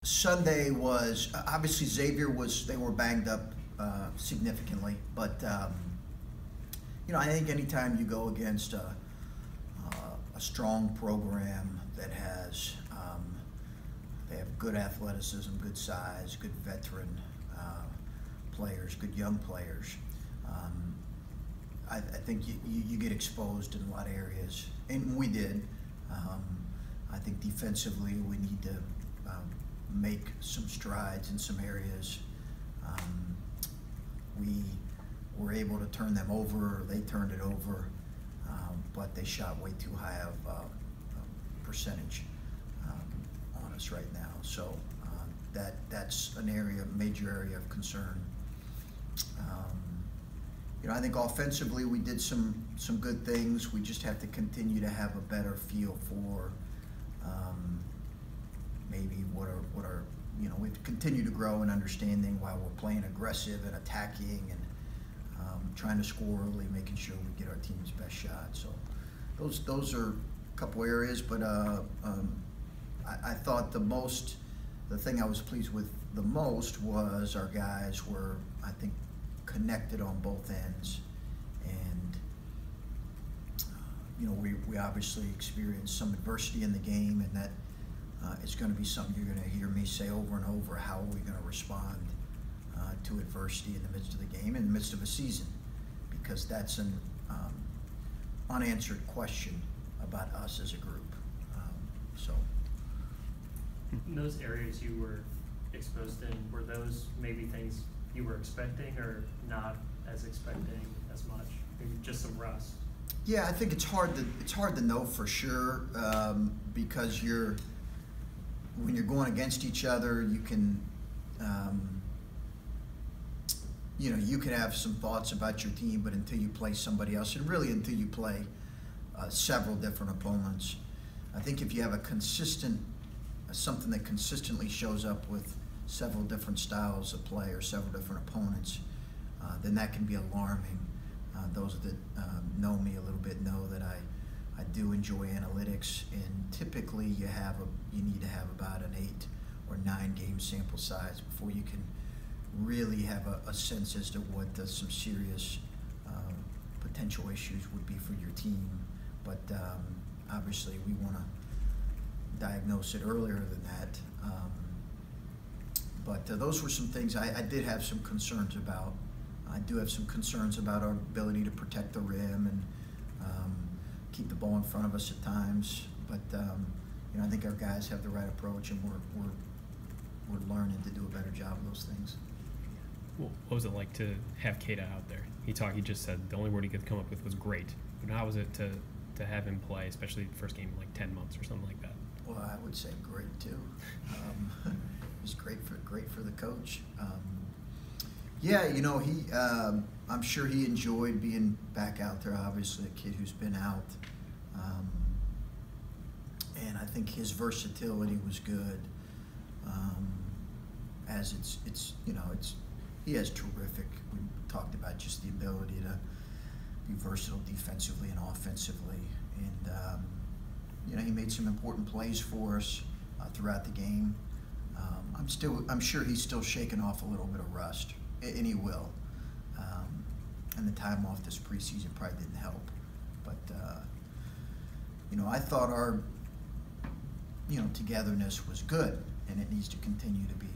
Sunday was obviously Xavier they were banged up significantly, but I think anytime you go against a strong program that has they have good athleticism, good size, good veteran players, good young players. I think you get exposed in a lot of areas, and we did. I think defensively we need to make some strides in some areas. We were able to turn them over, or they turned it over, but they shot way too high of percentage on us right now. So that's an major area of concern. I think offensively we did some good things. We just have to continue to have a better feel for maybe what are we've continued to grow in understanding while we're playing aggressive and attacking and trying to score early, making sure we get our team's best shot. So those are a couple areas, but I thought the thing I was pleased with the most was our guys were, I think, connected on both ends, and we obviously experienced some adversity in the game, and that is going to be something you're going to hear me say over and over. How are we going to respond to adversity in the midst of the game, in the midst of a season? Because that's an unanswered question about us as a group. In those areas you were exposed in, were those maybe things you were expecting or not as expecting as much? Maybe just some rust? Yeah, I think it's hard to know for sure because when you're going against each other, you can you could have some thoughts about your team, but until you play somebody else, and really until you play several different opponents, I think if you have something that consistently shows up with several different styles of play or several different opponents, then that can be alarming. Those that know me a little bit know that I do enjoy analytics, and typically you need to have about an 8 or 9 game sample size before you can really have a sense as to what some serious potential issues would be for your team. But obviously we want to diagnose it earlier than that. But those were some things I did have some concerns about. I do have some concerns about our ability to protect the rim and keep the ball in front of us at times. But I think our guys have the right approach, and we're learning to do a better job of those things. Well, what was it like to have Keita out there? He just said the only word he could come up with was great. But how was it to have him play, especially the first game in like 10 months or something like that? Well, I would say great too. It was great for the coach. I'm sure he enjoyed being back out there. Obviously, a kid who's been out, and I think his versatility was good. As he has terrific. We talked about just the ability to be versatile defensively and offensively, and he made some important plays for us throughout the game. I'm sure he's still shaking off a little bit of rust, and he will. And the time off this preseason probably didn't help. But I thought our togetherness was good, and it needs to continue to be